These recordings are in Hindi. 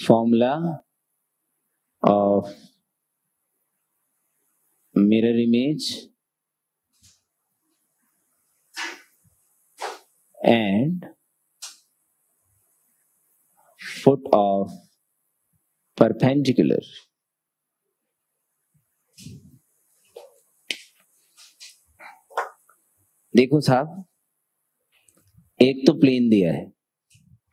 formula of mirror image and foot of perpendicular. देखो साहब, एक तो प्लेन दिया है,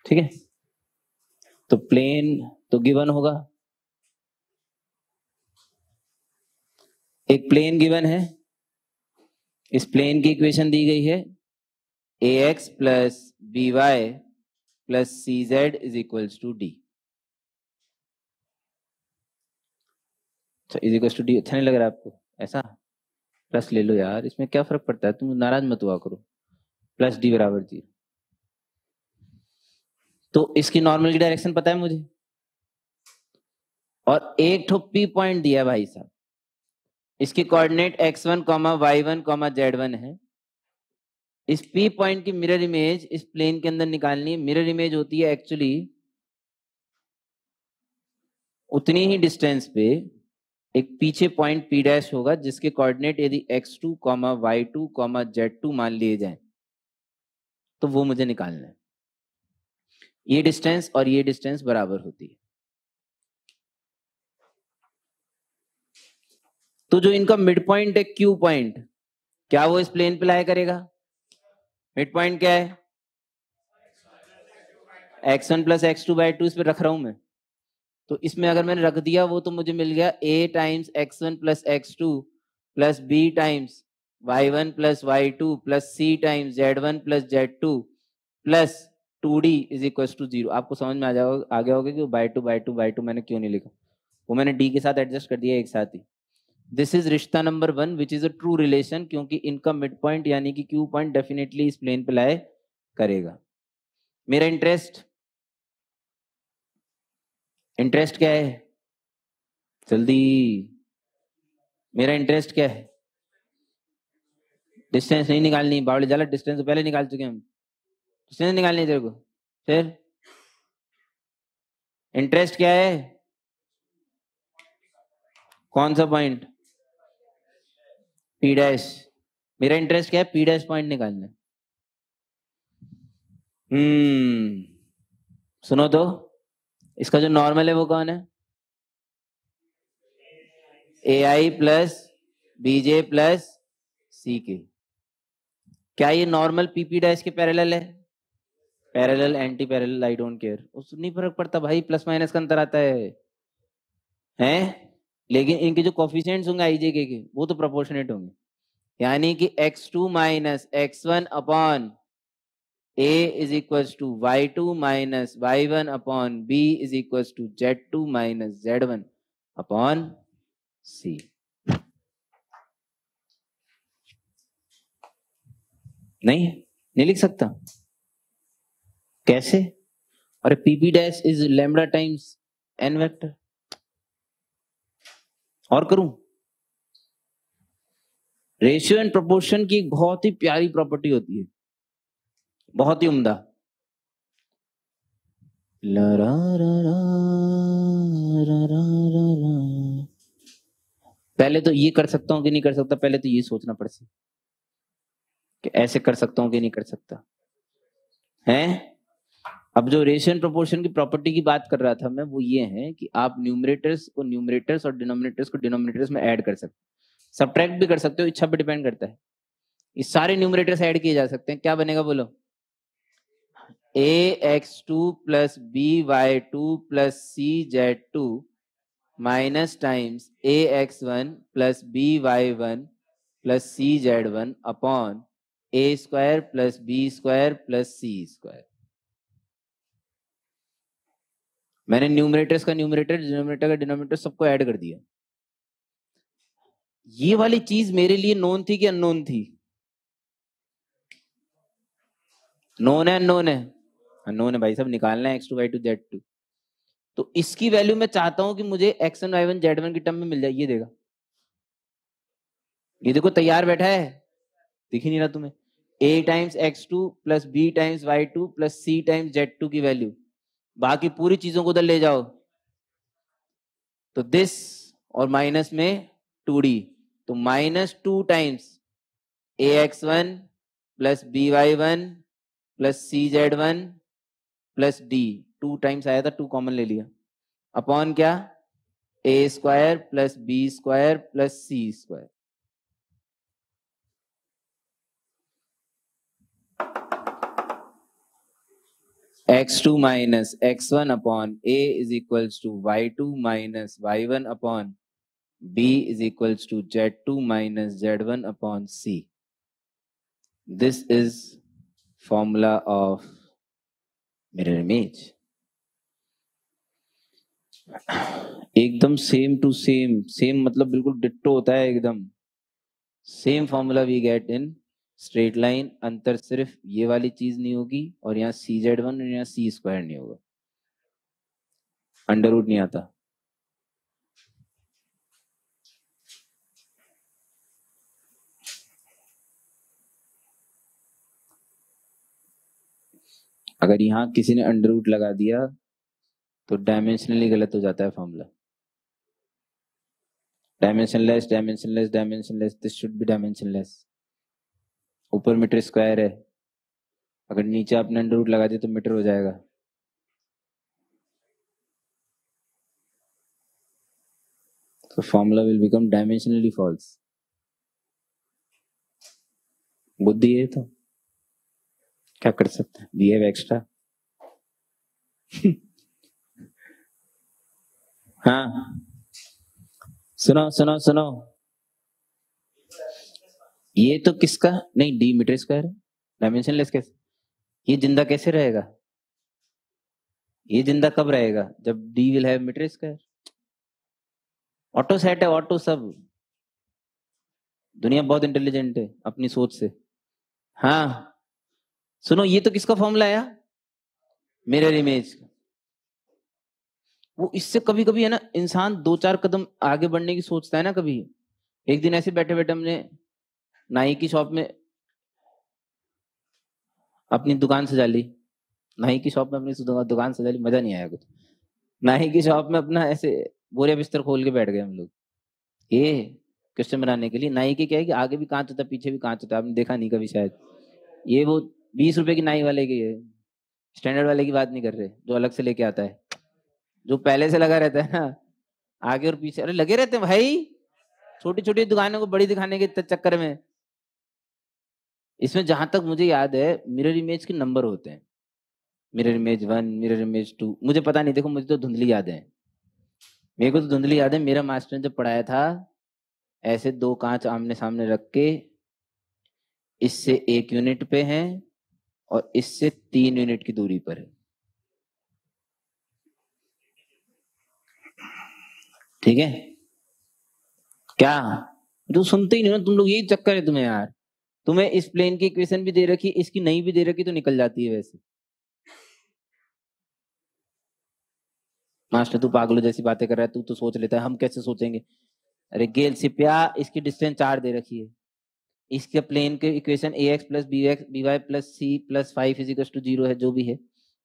ठीक है, तो प्लेन तो गिवन होगा, एक प्लेन गिवन है, इस प्लेन की इक्वेशन दी गई है ax plus by plus cz is equals to D. Is equals to D अच्छा नहीं लग रहा आपको? ऐसा प्लस ले लो यार, इसमें क्या फर्क पड़ता है, तुम नाराज मत हुआ करो। प्लस डी बराबर 0। तो इसकी नॉर्मल की डायरेक्शन पता है मुझे, और एक ठो पी पॉइंट दिया भाई साहब, इसके कोऑर्डिनेट x1, y1, z1 है। इस पी पॉइंट की मिरर इमेज इस प्लेन के अंदर निकालनी है। मिरर इमेज होती है एक्चुअली उतनी ही डिस्टेंस पे एक पीछे पॉइंट p डैश होगा जिसके कोऑर्डिनेट यदि x2, y2, z2 मान लिए जाए तो वो मुझे निकालना है। ये डिस्टेंस और ये डिस्टेंस बराबर होती है। तो जो इनका मिड पॉइंट है Q पॉइंट, क्या वो इस प्लेन पे लाई करेगा? मिड पॉइंट क्या है? x1 प्लस x2/2 इस पे रख रहा हूं मैं, तो इसमें अगर मैंने रख दिया वो तो मुझे मिल गया a times x1 plus x2 plus b times y1 plus y2 plus c times z1 plus z2 plus 2d is equal to 0। आपको समझ में आ गया होगा कि बाय टू मैंने क्यों नहीं लिखा, वो मैंने d के साथ एडजस्ट कर दिया एक साथ ही। दिस इज रिश्ता number 1 which is a true relation, क्योंकि इनका मिड पॉइंट यानी कि Q पॉइंट डेफिनेटली इस प्लेन पे लाए करेगा। मेरा इंटरेस्ट क्या है? जल्दी, मेरा इंटरेस्ट क्या है? डिस्टेंस नहीं निकालनी बावली जाला, डिस्टेंस तो पहले निकाल चुके हम, डिस्टेंस निकालनी है तेरे को। फिर इंटरेस्ट क्या है? कौन सा पॉइंट? P dash. मेरा इंटरेस्ट क्या है? पी डैश पॉइंट निकालना है। सुनो तो, इसका जो नॉर्मल है वो कौन है? AI plus BJ plus CK। क्या ये नॉर्मल PP डैश के पैरेलल है? Parallel, anti parallel, I don't care, उससे नहीं फर्क पड़ता भाई, प्लस माइनस का अंतर आता है हैं? लेकिन इनके जो कोफिशिएंट्स होंगे IJ के वो तो प्रोपोर्शनेट होंगे, यानी कि x2 minus x1 upon A is equal to y2 minus y1 upon B is equal to z2 minus z1 upon C। नहीं लिख सकता? कैसे? अरे PP dash is lambda times n vector. और करूं? रेशियो एंड प्रोपोर्शन की एक बहुत ही प्यारी प्रॉपर्टी होती है, बहुत ही उम्दा। पहले तो ये कर सकता हूं कि नहीं कर सकता, पहले तो ये सोचना पड़ता कि ऐसे कर सकता हूं कि नहीं कर सकता है। अब जो रेशियो एंड प्रोपोर्शन की प्रॉपर्टी की बात कर रहा था मैं, वो ये है कि आप न्यूमरेटर्स को न्यूमरेटर्स और डिनोमिनेटर्स को डिनोमिनेटर्स में ऐड कर सकते हो, सब्ट्रैक्ट भी कर सकते हो, इच्छा पे डिपेंड करता है। ये सारे न्यूमरेटर्स ऐड किए जा सकते हैं, क्या बनेगा बोलो? ax2 plus by2 plus cz2 minus times ax1 plus by1 plus cz1 upon a square plus b square plus c square. मैंने न्यूमरेटर्स का न्यूमरेटर, डिनोमिनेटर का डिनोमिनेटर सबको ऐड कर दिया। ये वाली चीज मेरे लिए नोन थी कि अननोन थी? नोन है, अननोन है? अननोन है भाई साहब, निकालना है x2 y2 z2। तो इसकी वैल्यू मैं चाहता हूं कि मुझे x1 y1 z1 की टर्म में मिल जाए। ये देगा, ये देखो तैयार बैठा है, दिख ही नहीं रहा तुम्हें? a times x2 plus b times y2 plus c times z2 की वैल्यू, बाकी पूरी चीजों को उधर ले जाओ, तो दिस और माइनस में 2d, तो -2 times ax1 plus by1 plus cz1 plus d, 2 times आया था, 2 कॉमन ले लिया, अपॉन क्या, a square plus b square plus c square. x2 minus x1 upon a is equals to y2 minus y1 upon b is equals to z2 minus z1 upon c। This is formula of mirror image. एकदम सेम टू सेम, सेम मतलब बिल्कुल डिट्टो होता है, एकदम same formula we get in straight line. अंतर सिर्फ ये वाली चीज नहीं होगी और यहाँ cz1 और यहाँ c स्क्वायर नहीं होगा, अंडर रूट नहीं आता। अगर यहाँ किसी ने अंडर रूट लगा दिया तो डायमेंशनली गलत हो जाता है formula. Dimensionless dimensionless dimensionless, this should be dimensionless. ऊपर मीटर स्क्वायर है, अगर नीचे आपने अंडर रूट लगा दिया तो मीटर हो जाएगा। तो formula will become dimensionally false. बुद्धि है तो क्या कर सकते हैं, वी हैव एक्स्ट्रा। हाँ सुनो सुनो सुनो, ये तो किसका नहीं, डी मीटर स्क्वायर है, डायमेंशनलेस कैसे, ये जिंदा कैसे रहेगा, ये जिंदा कब रहेगा, जब D will have meter square. Auto set है, ऑटो सब, दुनिया बहुत इंटेलिजेंट है अपनी सोच से। हाँ सुनो, ये तो किसका फॉर्मूला आया, मिरर इमेज। वो इससे कभी कभी है ना, इंसान 2-4 कदम आगे बढ़ने की सोचता है ना। कभी एक दिन ऐसे बैठे बैठे हमने नाई की शॉप में अपनी दुकान सजा ली, नाई की शॉप में अपनी दुकान सजा ली, मजा नहीं आया कुछ। नाई की शॉप में अपना ऐसे बोरिया बिस्तर खोल के बैठ गए हम लोग, ये क्वेश्चन बनाने के लिए। नाई के क्या है कि आगे भी कांच होता है पीछे भी कांच होता है, आपने देखा नहीं कभी शायद। ये वो 20 रुपए की नाई वाले की है, स्टैंडर्ड वाले की बात नहीं कर रहे, जो अलग से लेके आता है, जो पहले से लगा रहता है ना आगे और पीछे, अरे लगे रहते हैं भाई, छोटी छोटी दुकानों को बड़ी दिखाने के चक्कर में। इसमें जहां तक मुझे याद है मिरर इमेज के नंबर होते हैं, मिरर इमेज 1, मिरर इमेज 2, मुझे पता नहीं, देखो मुझे तो धुंधली याद है, मेरे को तो धुंधली याद है। मेरा मास्टर ने जब पढ़ाया था, ऐसे 2 कांच आमने सामने रख के, इससे 1 यूनिट पे है और इससे 3 यूनिट की दूरी पर है, ठीक है क्या, तो सुनते ही नहीं ना तुम लोग, यही चक्कर है तुम्हें यार। तुम्हें इस प्लेन की इक्वेशन भी दे रखी, इसकी नहीं भी दे रखी तो निकल जाती है वैसे। मास्टर तू पागलों जैसी बातें कर रहा है, तू तो सोच लेता है, हम कैसे सोचेंगे। अरे गेल सिपिया, इसकी डिस्टेंस 4 दे रखी है, इसके प्लेन के equation A X plus B X B Y plus C plus 5 is equal to 0 है, जो भी है,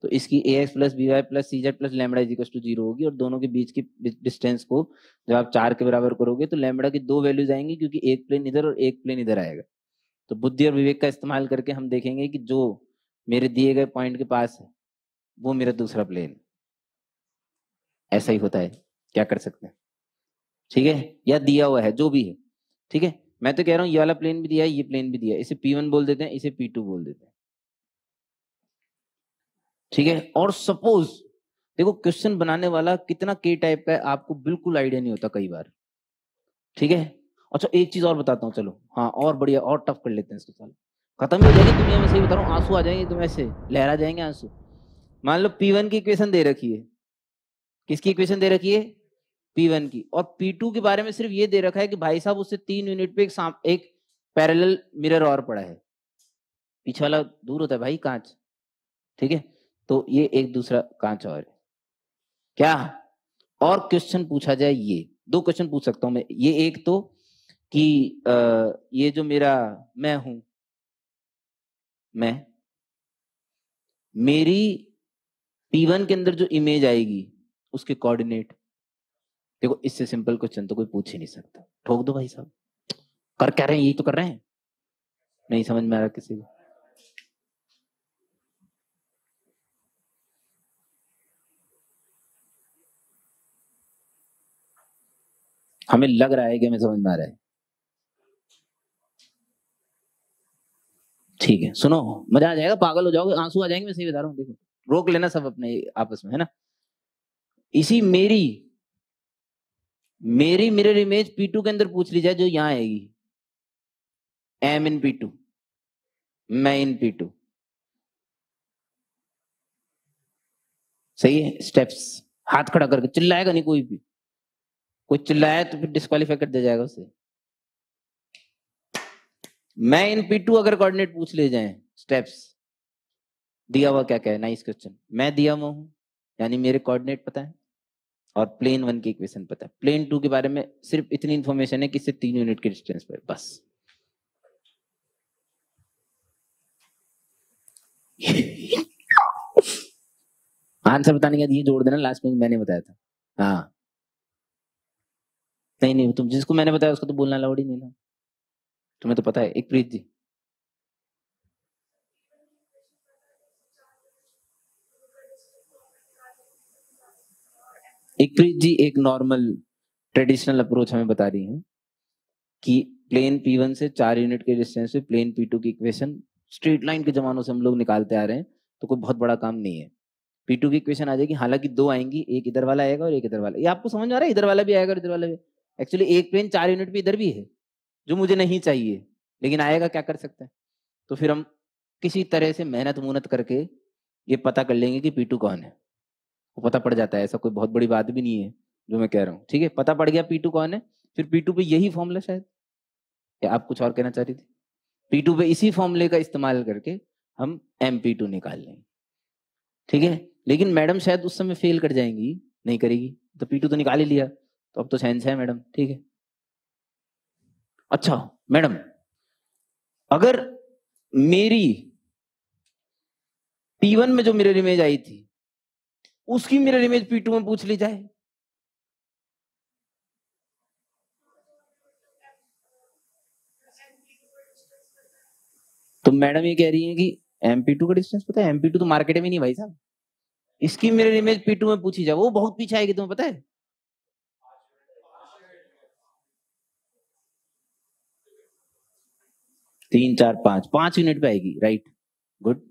तो इसकी A X plus B Y plus C Z plus lambda is equal to 0 होगी। और दोनों के बीच की डिस्टेंस को जब आप 4 के बराबर करोगे तो लैम्बडा की 2 वैल्यूज आएंगी, क्योंकि एक प्लेन इधर और एक प्लेन इधर आएगा। तो बुद्धि और विवेक का इस्तेमाल करके हम देखेंगे कि जो मेरे दिए गए पॉइंट के पास है वो मेरा दूसरा प्लेन, ऐसा ही होता है, क्या कर सकते हैं, ठीक है, या दिया हुआ है जो भी है, ठीक है। मैं तो कह रहा हूँ ये वाला प्लेन भी दिया है, ये प्लेन भी दिया है, इसे P1 बोल देते हैं, इसे P2 बोल देते हैं, ठीक है। और सपोज देखो क्वेश्चन बनाने वाला कितना के टाइप का है आपको बिल्कुल आइडिया नहीं होता कई बार, ठीक है। अच्छा एक चीज और बताता हूँ, चलो हाँ और बढ़िया और टफ कर लेते हैं इसको, चलो खत्म ही हो जाएगी दुनिया में, सही बता रहा हूँ, आंसू आ जाएंगे तुम ऐसे लहरा जाएंगे आंसू। मान लो P1 की इक्वेशन दे रखी है, किसकी इक्वेशन दे रखी है, P1 की, और P2 के बारे में सिर्फ ये दे रखा है कि भाई साहब उससे 3 यूनिट पे एक पैरेलल मिरर और पड़ा है, पीछे वाला दूर होता है भाई कांच, ठीक है। तो ये एक दूसरा कांच और है क्या। और क्वेश्चन पूछा जाए, ये 2 क्वेश्चन पूछ सकता हूं मैं, ये एक तो कि ये जो मेरा मैं हूं, मैं मेरी P1 के अंदर जो इमेज आएगी उसके कोऑर्डिनेट देखो इससे सिंपल क्वेश्चन तो कोई पूछ ही नहीं सकता, ठोक दो भाई साहब। कर क्या रहे हैं, यही तो कर रहे हैं। नहीं समझ में आ रहा किसी को? हमें लग रहा है कि हमें समझ में आ रहा है। ठीक है सुनो, मजा आ जाएगा, पागल हो जाओगे, आंसू आ जाएंगे, मैं सही बता रहा हूँ। देखो रोक लेना सब अपने आपस में, है ना। इसी मेरी मेरी मिरर इमेज P2 के अंदर पूछ ली जाए, जो यहां आएगी, M इन P2, मैं इन P2। सही है। स्टेप्स, हाथ खड़ा करके, चिल्लाएगा नहीं कोई भी, कोई चिल्लाया तो फिर डिस्क्वालीफाई कर दिया जाएगा उसे। मैं इन P2 अगर कोऑर्डिनेट पूछ ले जाए, स्टेप्स दिया हुआ क्या क्या है, नाइस क्वेश्चन। मैं दिया हुआ हूं, यानी मेरे कोऑर्डिनेट पता है, और प्लेन 1 की इक्वेशन पता है। प्लेन 2 के बारे में सिर्फ इतनी इंफॉर्मेशन है कि इससे 3 यूनिट के डिस्टेंस पर, बस। आंसर बताने के बाद ये जोड़ देना लास्ट में, मैंने बताया था। हाँ नहीं नहीं, तुम जिसको मैंने बताया उसको तो बोलना अलाउड ही नहीं ना, तुम्हें तो पता है। एक प्रीत जी, एक प्रीत जी एक नॉर्मल ट्रेडिशनल अप्रोच हमें बता रही हैं कि प्लेन P1 से 4 यूनिट के डिस्टेंस पे प्लेन P2 की इक्वेशन स्ट्रेट लाइन के जमानों से हम लोग निकालते आ रहे हैं, तो कोई बहुत बड़ा काम नहीं है। P2 की इक्वेशन आ जाएगी, हालांकि दो आएंगी, एक इधर वाला आएगा और एक इधर वाला। ये आपको समझ में आ रहा है, इधर वाला भी आएगा और इधर वाला भी। एक्चुअली एक प्लेन 4 यूनिट पे इधर भी है, जो मुझे नहीं चाहिए, लेकिन आएगा, क्या कर सकते हैं। तो फिर हम किसी तरह से मेहनत मुहनत करके ये पता कर लेंगे कि P2 कौन है। वो पता पड़ जाता है, ऐसा कोई बहुत बड़ी बात भी नहीं है जो मैं कह रहा हूँ। ठीक है, पता पड़ गया P2 कौन है, फिर P2 पे यही फॉर्मूला, शायद या आप कुछ और कहना चाह रही थी। P2 पे इसी फॉर्मूले का इस्तेमाल करके हम MP2 निकाल लेंगे। ठीक है, लेकिन मैडम शायद उस समय फेल कर जाएंगी, नहीं करेगी, तो P2 तो निकाल ही लिया, तो अब तो साइंस है मैडम। ठीक है, अच्छा मैडम, अगर मेरी P1 में जो मिरर इमेज आई थी, उसकी मिरर इमेज P2 में पूछ ली जाए, तो मैडम ये कह रही है कि MP2 का डिस्टेंस पता है, MP2 तो मार्केट में नहीं भाई साहब, इसकी मिरर इमेज P2 में पूछी जाए, वो बहुत पीछे आएगी, तुम्हें पता है। तीन चार पांच, 5 यूनिट पे आएगी, राइट, गुड।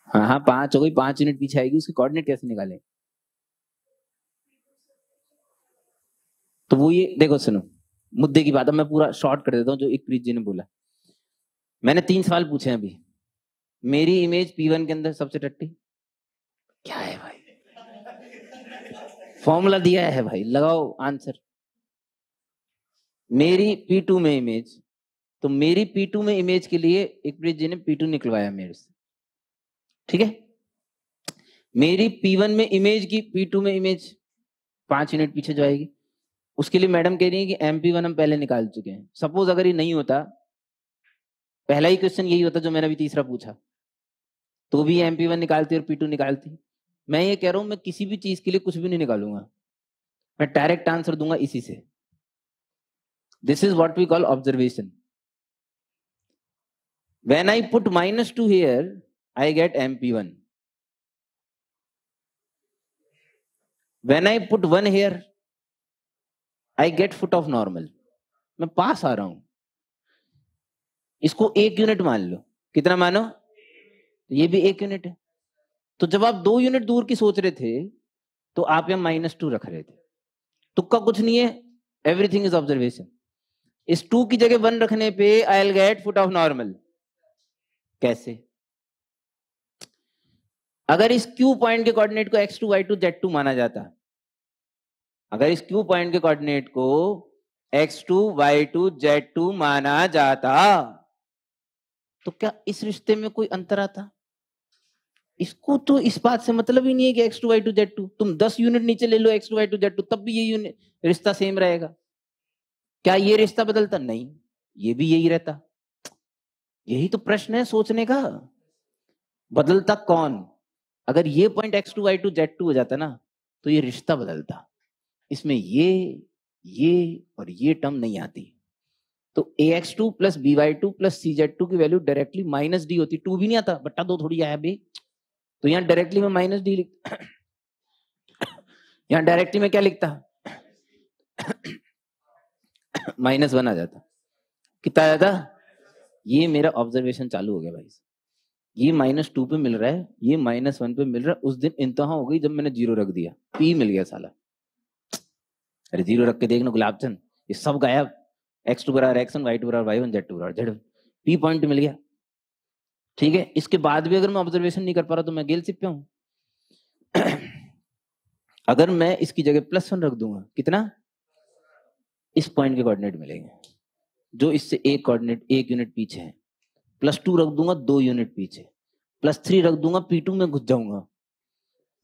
हाँ हाँ 5 हो गई, 5 यूनिट पीछे आएगी, उसके कोऑर्डिनेट कैसे निकालें। तो वो ये देखो, सुनो मुद्दे की बात है, मैं पूरा शॉर्ट कर देता हूँ जो एक प्रीत जी ने बोला। मैंने 3 सवाल पूछे हैं अभी। मेरी इमेज P1 के अंदर सबसे टट्टी क्या है भाई, फॉर्मूला दिया है भाई, लगाओ आंसर। मेरी P2 में इमेज, तो मेरी P2 में इमेज के लिए एक प्रीत जी ने P2 निकलवाया मेरे से। ठीक है, मेरी P1 में इमेज की P2 में इमेज 5 यूनिट पीछे जो आएगी, उसके लिए मैडम कह रही है कि MP1 हम पहले निकाल चुके हैं। सपोज अगर ये नहीं होता, पहला ही क्वेश्चन यही होता जो मैंने अभी तीसरा पूछा, तो भी MP1 निकालती और P2 निकालती। मैं ये कह रहा हूं, मैं किसी भी चीज के लिए कुछ भी नहीं निकालूंगा, मैं डायरेक्ट आंसर दूंगा इसी से। This is what we call observation. When I put -2 here, I get MP1। When I put 1 here, I get foot of normal. मैं पास आ रहा हूं। इसको 1 यूनिट मान लो, कितना मानो, ये भी 1 यूनिट है। तो जब आप 2 यूनिट दूर की सोच रहे थे, तो आप यहाँ -2 रख रहे थे। तुक्का कुछ नहीं है, एवरीथिंग इज ऑब्जर्वेशन। इस 2 की जगह 1 रखने पे I will get foot of normal. कैसे? अगर इस Q पॉइंट के कोऑर्डिनेट को x2 y2 z2 माना जाता, अगर इस Q पॉइंट के कोऑर्डिनेट को x2 y2 z2 माना जाता, तो क्या इस रिश्ते में कोई अंतर आता? इसको तो इस बात से मतलब ही नहीं है कि x2 y2 z2, तुम 10 यूनिट नीचे ले लो x2 y2 z2, तब भी ये यूनिट रिश्ता सेम रहेगा। क्या ये रिश्ता बदलता? नहीं, ये भी यही रहता। यही तो प्रश्न है सोचने का, बदलता कौन? अगर ये पॉइंट x2 y2 z2 हो जाता ना तो ये रिश्ता बदलता, इसमें ये और ये टर्म नहीं आती। तो ax2 plus by2 plus cz2 की वैल्यू डायरेक्टली माइनस डी होती। 2 भी नहीं आता, बट्टा 2 थोड़ी आया भाई, तो यहाँ डायरेक्टली में माइनस डी लिखता, यहाँ डायरेक्टली में क्या लिखता -1 आ जाता। कितना आ जाता? ये मेरा ऑब्जर्वेशन चालू हो गया भाई, ये -2 पे मिल रहा है, ये -1 पे मिल रहा है। उस दिन इंतहा हो गई जब मैंने 0 रख दिया, पी मिल गया साला। अरे 0 रख के देखना गुलाबचंद, ये सब गायब, x2 बराबर x1, y2 बराबर y1, z2 बराबर z1, पी पॉइंट मिल गया। ठीक है, इसके बाद भी अगर मैं ऑब्जर्वेशन नहीं कर पा रहा तो मैं गेल सिप पे हूं। अगर मैं इसकी जगह +1 रख दूंगा, कितना? इस पॉइंट के कोऑर्डिनेट मिलेंगे, जो इससे एक यूनिट पीछे है। +2 रख दूंगा 2 यूनिट पीछे, +3 रख दूंगा P2 में घुस जाऊंगा,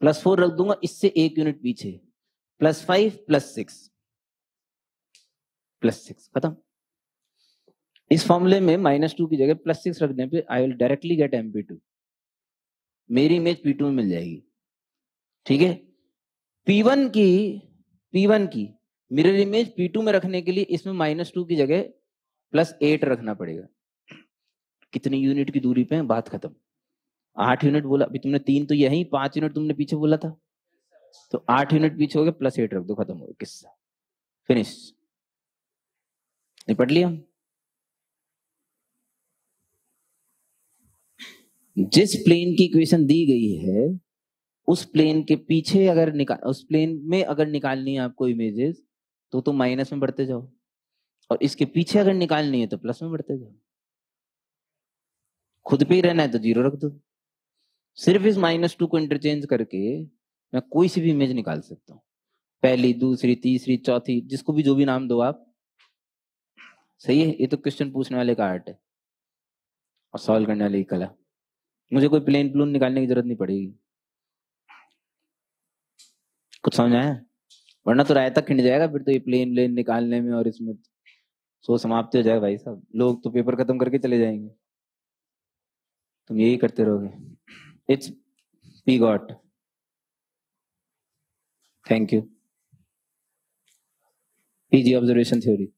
+4 रख दूंगा इससे 1 यूनिट पीछे, +5 +6 खत्म। इस फॉर्मूले में -2 की जगह +6 रखने पे I will directly get MP2, मेरी इमेज P2 में मिल जाएगी। ठीक है, P1 की मिरर इमेज P2 में रखने के लिए इसमें -2 की जगह +8 रखना पड़ेगा। कितनी यूनिट की दूरी पे है, बात खत्म। 8 यूनिट बोला अभी तुमने, 3 तो यही, 5 यूनिट तुमने पीछे बोला था, तो 8 यूनिट पीछे हो गए, +8 रख दो, खत्म हो गया किस्सा, फिनिश, निपट लिया। जिस प्लेन की इक्वेशन दी गई है उस प्लेन के पीछे अगर उस प्लेन में अगर निकालनी है आपको इमेजेस तो माइनस में बढ़ते जाओ, और इसके पीछे अगर निकालनी है तो प्लस में बढ़ते जाओ। खुद पे ही रहना है तो 0 रख दो। सिर्फ इस -2 को इंटरचेंज करके मैं कोई सी भी इमेज निकाल सकता हूँ, पहली, दूसरी, तीसरी, चौथी, जिसको भी जो भी नाम दो आप। सही है, ये तो क्वेश्चन पूछने वाले का आर्ट है और सॉल्व करने वाले की कला। मुझे कोई प्लेन प्लून निकालने की जरूरत नहीं पड़ेगी। कुछ समझ आया? वरना तो रायता खिंड जाएगा फिर तो ये प्लेन निकालने में, और इसमें सो समाप्त हो जाएगा भाई साहब, लोग तो पेपर खत्म करके चले जाएंगे, तुम यही करते रहोगे। It's P got, thank you. PG observation theory.